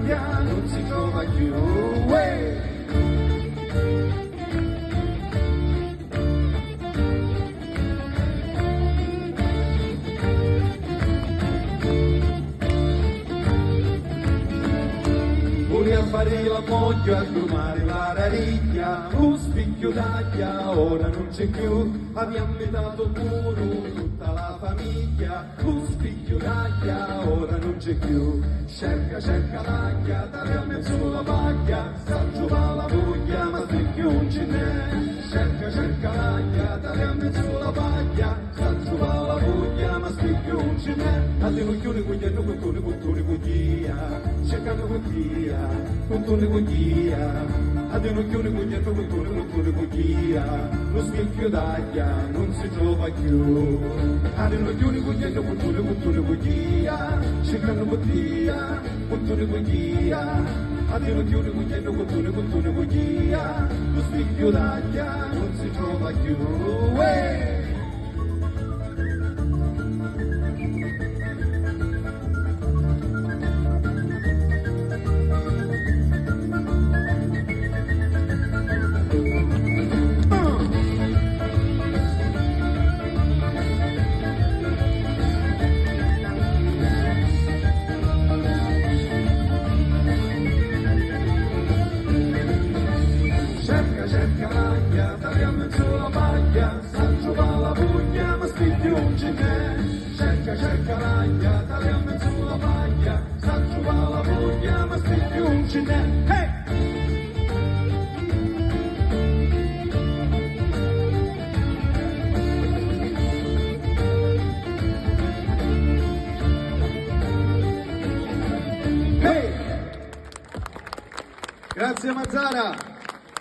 d'Italia non si trova più. A fare la moglie, a grumare la rariglia, lo spicchio d'aglia ora non c'è più, abbiamo dato pure tutta la famiglia, lo spicchio d'aglia ora non c'è più, cerca l'aglia, tagliamo sulla paglia, sta giovane la voglia, ma spicchio non ce n'è, cerca l'aglia, tagliamo sulla paglia, sta giovane la voglia, ma spicchio non ce n'è, a te non chiude cugliano, cultura, cercano cutia, cultura cutia, a te non chiude cugliano, cultura cutia, lo spicchio d'aglia non si trova più, a te non chiude cugliano, cultura cutia, cercano cutia, cultura cutia, a te non chiude cugliano, cultura cutia, lo spicchio d'aglia non si trova più. Cerca l'aglia, tagliamo sulla paglia, sta giovane la voglia, ma spicchio non ce n'è. Cerca l'aglia, tagliamo sulla paglia, sta giovane la voglia, ma spicchio non ce n'è. Hey! Hey! Grazie Mazzara!